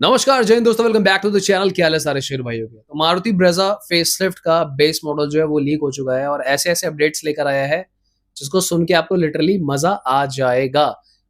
नमस्कार जय हिंद दोस्तों, welcome back to the channel. क्या हाल है सारे शेर भाइयों के। तो मारुति ब्रेजा फेसलिफ्ट का बेस मॉडल जो है वो लीक हो चुका है और ऐसे ऐसे अपडेट्स लेकर आया है जिसको सुन के आपको लिटरली मजा आ जाएगा।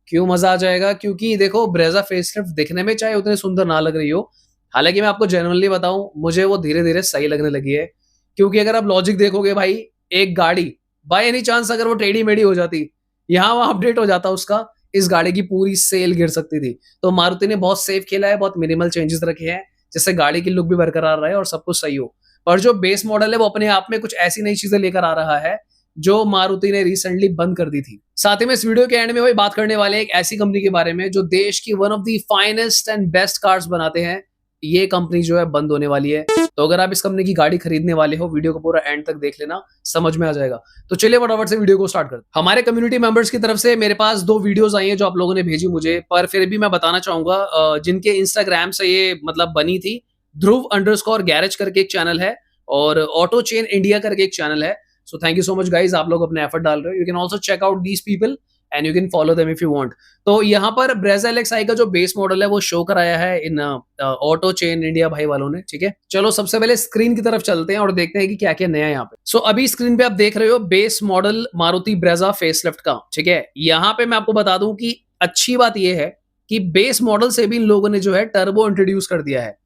क्यों मजा आ जाएगा? क्योंकि देखो, ब्रेजा फेसलिफ्ट दिखने में चाहे उतनी सुंदर ना लग रही हो, हालांकि मैं आपको जेन्युइनली बताऊं, मुझे वो धीरे धीरे सही लगने लगी है। क्योंकि अगर आप लॉजिक देखोगे भाई, एक गाड़ी बाय एनी चांस अगर वो टेढ़ी मेढ़ी हो जाती, यहाँ वहां अपडेट हो जाता उसका, इस गाड़ी की पूरी सेल गिर सकती थी। तो मारुति ने बहुत सेफ खेला है, बहुत मिनिमल चेंजेस रखे हैं जिससे गाड़ी की लुक भी बरकरार रहे और सब कुछ सही हो। पर जो बेस मॉडल है वो अपने आप में कुछ ऐसी नई चीजें लेकर आ रहा है जो मारुति ने रिसेंटली बंद कर दी थी। साथ ही में इस वीडियो के एंड में वही बात करने वाले हैं एक ऐसी कंपनी के बारे में जो देश की one of the finest and best cars बनाते हैं। ये कंपनी जो है बंद होने वाली है। तो अगर आप इस कंपनी की गाड़ी खरीदने वाले हो, वीडियो को पूरा एंड तक देख लेना, समझ में आ जाएगा। तो चलिए फटाफट से वीडियो को स्टार्ट करते हैं। हमारे कम्युनिटी मेंबर्स की तरफ से मेरे पास 2 वीडियोस आई हैं जो आप लोगों ने भेजी मुझे, पर फिर भी मैं बताना चाहूंगा जिनके इंस्टाग्राम से ये मतलब बनी थी। ध्रुव_गैरेज करके एक चैनल है और ऑटो चेन इंडिया करके एक चैनल है। So thank you so much guys, आप लोग अपने एफर्ट डाल रहे हो। You can also check out these people and you can follow them if you want. तो यहाँ पर ब्रेजा एलएक्सआई का जो बेस मॉडल है वो शो कराया है इन ऑटो चेन इंडिया भाई वालों ने। ठीक है, चलो सबसे पहले स्क्रीन की तरफ चलते हैं और देखते हैं कि क्या क्या नया है यहाँ पे। सो अभी स्क्रीन पे आप देख रहे हो base model Maruti Brezza facelift का। ठीक है, यहाँ पे मैं आपको बता दूं कि अच्छी बात यह है कि बेस मॉडल से भी इन लोगों ने जो है टर्बो इंट्रोड्यूस कर दिया है।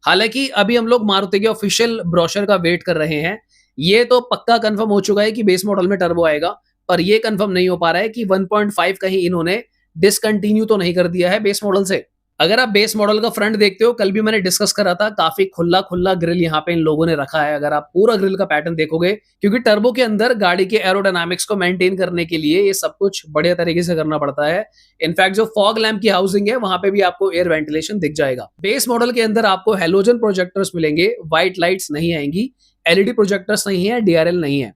हालांकि अभी हम लोग मारुति के ऑफिशियल ब्रोशर का वेट कर रहे हैं। ये तो पक्का कंफर्म हो चुका है कि बेस मॉडल में टर्बो आएगा, पर ये कंफर्म नहीं हो पा रहा है कि 1.5 कहीं इन्होंने डिसकंटिन्यू तो नहीं कर दिया है बेस मॉडल से। अगर आप बेस मॉडल का फ्रंट देखते हो, कल भी मैंने डिस्कस करा था, काफी खुला खुला ग्रिल यहाँ पे इन लोगों ने रखा है। अगर आप पूरा ग्रिल का पैटर्न देखोगे, क्योंकि टर्बो के अंदर गाड़ी के एरोडायनामिक्स को मेंटेन करने के लिए ये सब कुछ बढ़िया तरीके से करना पड़ता है। इनफैक्ट जो फॉग लैंप की हाउसिंग है वहां पे भी आपको एयर वेंटिलेशन दिख जाएगा। बेस मॉडल के अंदर आपको हेलोजन प्रोजेक्टर्स मिलेंगे, व्हाइट लाइट्स नहीं आएंगी, एलईडी प्रोजेक्टर्स नहीं है, डीआरएल नहीं है।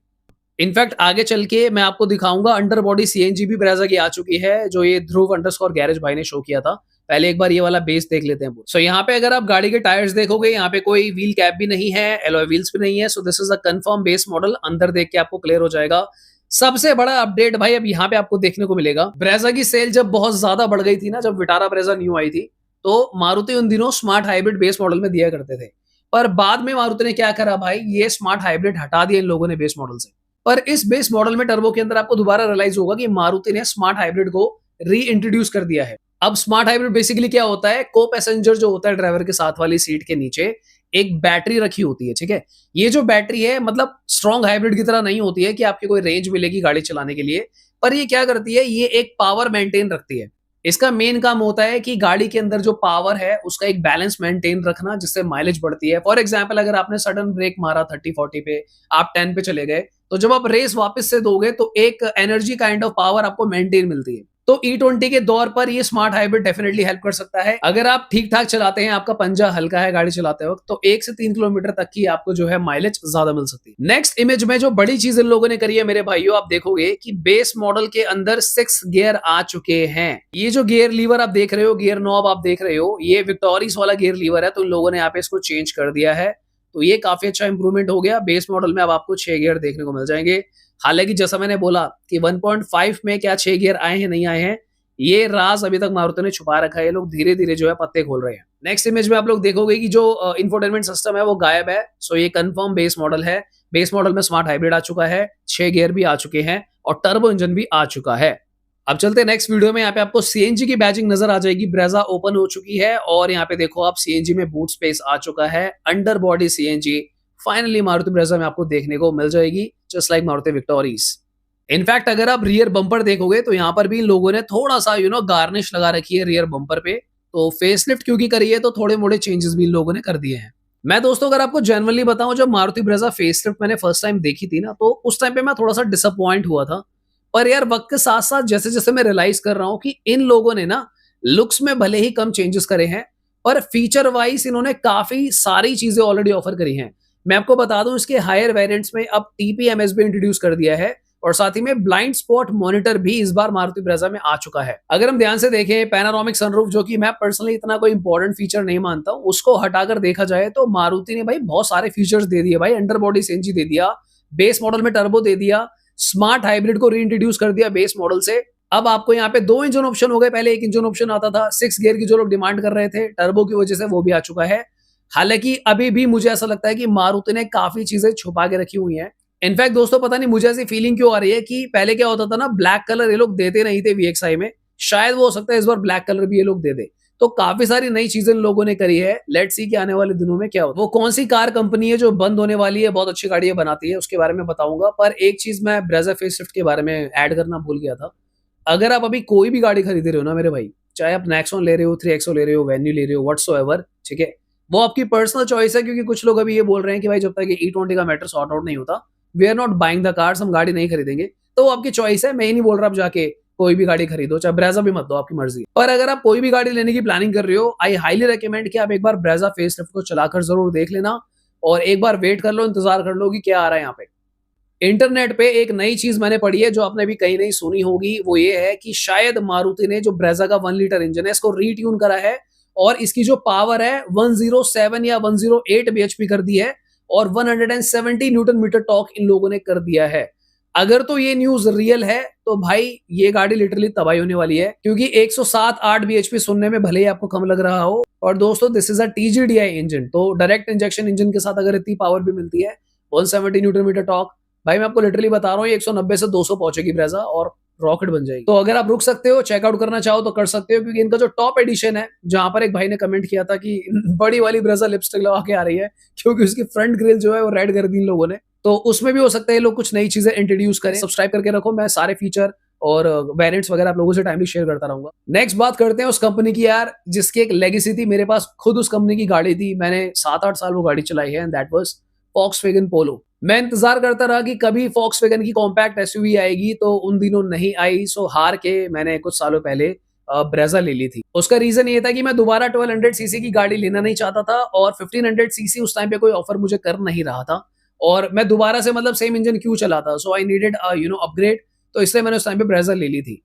इनफैक्ट आगे चल के मैं आपको दिखाऊंगा अंडर बॉडी सीएनजी भी ब्रेजा की आ चुकी है, जो ये ध्रुव_गैरेज भाई ने शो किया था। पहले एक बार ये वाला बेस देख लेते हैं। सो यहाँ पे अगर आप गाड़ी के टायर्स देखोगे, यहाँ पे कोई व्हील कैप भी नहीं है, एलॉय व्हील्स भी नहीं है। So this is a confirm base model. अंदर देख के आपको क्लियर हो जाएगा। सबसे बड़ा अपडेट भाई अब यहाँ पे आपको देखने को मिलेगा। ब्रेजा की सेल जब बहुत ज्यादा बढ़ गई थी ना, जब विटारा ब्रेजा न्यू आई थी, तो मारुति उन दिनों स्मार्ट हाइब्रिड बेस मॉडल में दिया करते थे। पर बाद में मारुति ने क्या करा भाई, ये स्मार्ट हाइब्रिड हटा दिया इन लोगों ने बेस मॉडल से। पर इस बेस मॉडल में टर्बो के अंदर आपको दोबारा रियलाइज होगा कि मारुति ने स्मार्ट हाइब्रिड को री इंट्रोड्यूस कर दिया है। अब स्मार्ट हाइब्रिड बेसिकली क्या होता है, को पैसेंजर जो होता है ड्राइवर के साथ वाली सीट के नीचे एक बैटरी रखी होती है। ठीक है, ये जो बैटरी है मतलब स्ट्रॉन्ग हाइब्रिड की तरह नहीं होती है कि आपकी कोई रेंज मिलेगी गाड़ी चलाने के लिए, पर ये क्या करती है, ये एक पावर मेंटेन रखती है। इसका मेन काम होता है कि गाड़ी के अंदर जो पावर है उसका एक बैलेंस मेंटेन रखना, जिससे माइलेज बढ़ती है। फॉर एग्जांपल, अगर आपने सडन ब्रेक मारा 30-40 पे, आप 10 पे चले गए, तो जब आप रेस वापस से दोगे तो एक एनर्जी काइंड ऑफ पावर आपको मेंटेन मिलती है। तो E20 के दौर पर ये स्मार्ट हाइब्रिड डेफिनेटली हेल्प कर सकता है। अगर आप ठीक ठाक चलाते हैं, आपका पंजा हल्का है गाड़ी चलाते वक्त, तो 1 से 3 किलोमीटर तक की आपको जो है माइलेज ज्यादा मिल सकती है। नेक्स्ट इमेज में जो बड़ी चीज इन लोगों ने करी है मेरे भाइयों, आप देखोगे कि बेस मॉडल के अंदर 6 गियर आ चुके हैं। ये जो गियर लीवर आप देख रहे हो, गियर नॉब आप देख रहे हो, ये विक्टोरिस वाला गियर लीवर है। तो इन लोगों ने यहाँ पे इसको चेंज कर दिया है। तो ये काफी अच्छा इंप्रूवमेंट हो गया। बेस मॉडल में अब आपको 6 गियर देखने को मिल जाएंगे। हालांकि जैसा मैंने बोला कि 1.5 में क्या 6 गियर आए हैं नहीं आए हैं, ये राज अभी तक मारुति ने छुपा रखा है। ये लोग धीरे धीरे जो है पत्ते खोल रहे हैं। नेक्स्ट इमेज में आप लोग देखोगे कि जो इंफोटेनमेंट सिस्टम है वो गायब है। सो ये कंफर्म बेस मॉडल है। बेस मॉडल में स्मार्ट हाइब्रिड आ चुका है, 6 गियर भी आ चुके हैं और टर्बो इंजन भी आ चुका है। अब चलते हैं नेक्स्ट वीडियो में। यहाँ पे आपको सीएनजी की बैजिंग नजर आ जाएगी। ब्रेजा ओपन हो चुकी है और यहाँ पे देखो आप सीएनजी में बूट स्पेस आ चुका है। Under body CNG finally Maruti Brezza में आपको देखने को मिल जाएगी, just like Maruti Victoris. In fact अगर आप रियर बम्पर देखोगे तो यहाँ पर भी इन लोगों ने थोड़ा सा गार्निश लगा रखी है रियर बम्पर पे। तो फेसलिफ्ट क्योंकि करी है तो थोड़े मोड़े चेंजेस भी इन लोगों ने कर दिए हैं। मैं दोस्तों अगर आपको जेन्युइनली बताऊं, जब मारुति ब्रेजा फेसलिफ्ट मैंने फर्स्ट टाइम देखी थी ना, तो उस टाइम पे मैं थोड़ा सा डिसअपॉइंट हुआ था। पर यार वक्त के साथ साथ जैसे जैसे मैं रियलाइज कर रहा हूँ कि इन लोगों ने ना लुक्स में भले ही कम चेंजेस करे हैं, पर फीचर वाइज इन्होंने काफी सारी चीजें ऑलरेडी ऑफर करी हैं। मैं आपको बता दूं, इसके हायर वेरिएंट्स में अब टीपीएमएस भी इंट्रोड्यूस कर दिया है और साथ ही में ब्लाइंड स्पॉट मॉनिटर भी इस बार मारुति ब्रेजा में आ चुका है। अगर हम ध्यान से देखें, पैनोरामिक सनरूफ, जो कि मैं पर्सनली इतना कोई इंपॉर्टेंट फीचर नहीं मानता हूं, उसको हटाकर देखा जाए तो मारुति ने भाई बहुत सारे फीचर्स दे दिए भाई। अंडर बॉडी सीएनजी दे दिया, बेस मॉडल में टर्बो दे दिया, स्मार्ट हाइब्रिड को रीइंट्रोड्यूस कर दिया बेस मॉडल से। अब आपको यहाँ पे 2 इंजन ऑप्शन हो गए, पहले 1 इंजन ऑप्शन आता था, 6 गियर की जो लोग डिमांड कर रहे थे, टर्बो की वजह से वो भी आ चुका है। हालाँकि अभी भी मुझे ऐसा लगता है कि मारुति ने काफ़ी चीज़ें छुपा के रखी हुई हैं। इनफैक्ट दोस्तों पता नहीं मुझे ऐसी फीलिंग क्यों आ रही है कि पहले क्या होता था ना, ब्लैक कलर ये लोग देते नहीं थे वीएक्सआई में, शायद वो हो सकता है इस बार ब्लैक कलर भी ये लोग दे दे। तो काफ़ी सारी नई चीज़ें इन लोगों ने करी है, लेट्स सी कि आने वाले दिनों में क्या होता है। वो कौन-सी कार कंपनी है जो बंद होने वाली है, बहुत अच्छी गाड़ियाँ बनाती है, उसके बारे में बताऊँगा। पर एक चीज़ मैं ब्रेज़ा फेसलिफ्ट के बारे में ऐड करना भूल गया था। अगर आप अभी कोई भी गाड़ी खरीद रहे हो ना मेरे भाई, चाहे आप नेक्सॉन ले रहे हो, 3XO ले रहे हो, वेन्यू ले रहे हो, व्हाट्सोएवर, ठीक है? वो आपकी पर्सनल चॉइस है, क्योंकि कुछ लोग अभी ये बोल रहे हैं कि भाई जब तक ये E20 का मैटर सॉर्ट आउट नहीं होता, we are not buying the cars, हम गाड़ी नहीं खरीदेंगे। तो वो आपकी चॉइस है, मैं ये नहीं बोल रहा आप जाके कोई भी गाड़ी खरीदो, चाहे ब्रेज़ा भी मत लो, आपकी मर्ज़ी है। पर अगर आप कोई भी गाड़ी लेने की प्लानिंग कर रहे हो, आई हाइली रिकमेंड कि आप एक बार ब्रेज़ा फेसलिफ्ट को चलाकर ज़रूर देख लेना और एक बार वेट कर लो, इंतज़ार कर लो कि क्या आ रहा है यहाँ पे। इंटरनेट पे एक नई चीज़ मैंने पढ़ी है जो आपने भी कहीं नहीं सुनी होगी, वो ये है कि शायद मारुति ने जो ब्रेज़ा का 1 लीटर इंजन है इसको रीट्यून करा है और इसकी जो पावर है 107 या 108 बीएचपी कर दी है और 170 न्यूटन मीटर टॉर्क इन लोगों ने कर दिया है। अगर तो ये न्यूज़ रियल है तो भाई ये गाड़ी लिटरली तबाही होने वाली है, क्योंकि 107-8 बीएचपी सुनने में भले ही आपको कम लग रहा हो, और दोस्तों this is a TGDI engine, तो डायरेक्ट इंजेक्शन इंजन के साथ अगर इतनी पावर भी मिलती है, 170 न्यूटन मीटर टॉर्क, भाई मैं आपको लिटरली बता रहा हूँ, ये 190 से 200 पहुंचेगी ब्रेज़ा और रॉकेट बन जाएगी। तो अगर आप रुक सकते हो, चेकआउट करना चाहो तो कर सकते हो, क्योंकि इनका जो टॉप एडिशन है, जहां पर एक भाई ने कमेंट किया था कि बड़ी वाली ब्रेज़ा लिपस्टिक लगा के आ रही है, क्योंकि उसकी फ्रंट ग्रिल जो है वो रेड कर दी इन लोगों ने। तो उसमें भी हो सकता है ये लोग कुछ नई चीजें इंट्रोड्यूस करें। सब्सक्राइब करके रखो, मैं सारे फीचर और वेरिएंट्स वगैरह आप लोगों से टाइमली शेयर करता रहूंगा। नेक्स्ट बात करते हैं उस कंपनी की यार, जिसकी एक लेगेसी थी, मेरे पास खुद उस कंपनी की गाड़ी थी, मैंने 7-8 साल वो गाड़ी चलाई है, एंड दैट वाज वॉक्सवैगन पोलो। मैं इंतजार करता रहा कि कभी वॉक्सवैगन की कॉम्पैक्ट एसयूवी आएगी, तो उन दिनों नहीं आई, सो हार के मैंने कुछ सालों पहले ब्रेजा ले ली थी। उसका रीजन ये था कि मैं दोबारा 1200 सीसी की गाड़ी लेना नहीं चाहता था और 1500 सीसी उस टाइम पे कोई ऑफर मुझे कर नहीं रहा था, और मैं दोबारा से मतलब सेम इंजन क्यों चलाता, सो आई नीडेड अपग्रेड, तो इसलिए मैंने उस टाइम पे ब्रेजा ले ली थी।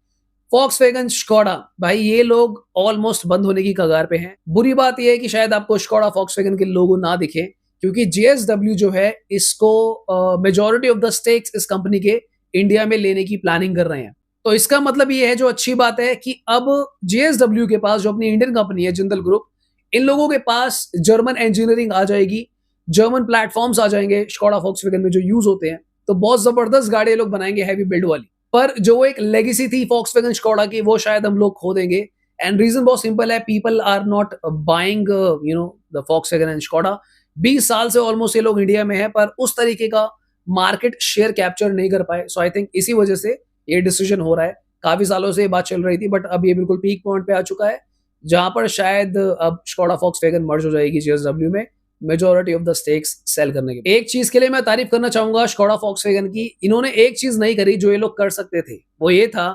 वॉक्सवैगन स्कोडा, भाई ये लोग ऑलमोस्ट बंद होने की कगार पे हैं। बुरी बात ये है कि शायद आपको स्कोडा वॉक्सवैगन के लोगो ना दिखे, क्योंकि जेएसडब्ल्यू जो है इसको मेजॉरिटी ऑफ द स्टेक्स इस कंपनी के इंडिया में लेने की प्लानिंग कर रहे हैं। तो इसका मतलब ये है, जो अच्छी बात है, कि अब जेएसडब्ल्यू के पास, जो अपनी इंडियन कंपनी है जिंदल ग्रुप, इन लोगों के पास जर्मन इंजीनियरिंग आ जाएगी, जर्मन प्लेटफॉर्म्स आ जाएंगे स्कोडा वॉक्सवैगन में जो यूज होते हैं, तो बहुत जबरदस्त गाड़ी ये लोग बनाएंगे, हैवी बिल्ड वाली। पर जो एक लेगेसी थी वॉक्सवैगन स्कोडा की, वो शायद हम लोग खो देंगे, एंड रीजन बहुत सिंपल है, people are not buying the Volkswagen and Skoda. 20 साल से ऑलमोस्ट ये लोग इंडिया में है, पर उस तरीके का मार्केट शेयर कैप्चर नहीं कर पाए, सो आई थिंक इसी वजह से ये डिसीजन हो रहा है। काफी सालों से ये बात चल रही थी, बट अब ये बिल्कुल पीक पॉइंट पे आ चुका है, जहां पर शायद अब स्कोडा वॉक्सवैगन मर्ज हो जाएगी जेएसडब्ल्यू में, majority of the stakes sale करने के। एक चीज के लिए मैं तारीफ करना चाहूंगा स्कोडा वॉक्सवैगन की, इन्होंने एक चीज नहीं करी जो ये लोग कर सकते थे, वो ये था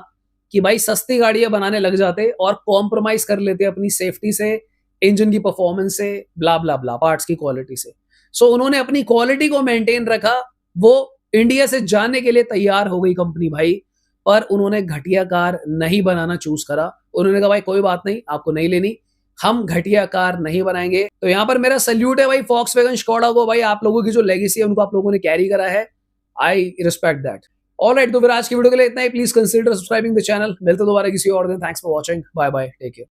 कि भाई सस्ती गाड़ियां बनाने लग जाते और कॉम्प्रोमाइज कर लेते अपनी सेफ्टी से, इंजन की परफॉर्मेंस से, ब्ला ब्ला ब्ला, पार्ट्स की क्वालिटी से। सो उन्होंने अपनी क्वालिटी को मेंटेन रखा, वो इंडिया से जाने के लिए तैयार हो गई कंपनी भाई, पर उन्होंने घटिया कार नहीं बनाना चूज करा। उन्होंने कहा भाई कोई बात नहीं, आपको नहीं लेनी, हम घटिया कार नहीं बनाएंगे। तो यहाँ पर मेरा सल्यूट है भाई वॉक्सवैगन स्कोडा को, भाई आप लोगों की जो लेगेसी है उनको आप लोगों ने कैरी करा है, आई रिस्पेक्ट दैट। ऑलराइट, तो फिर आज की वीडियो के लिए इतना ही। Please consider subscribing the channel. मिलते दोबारा किसी और दिन। Thanks for watching, bye bye, take care.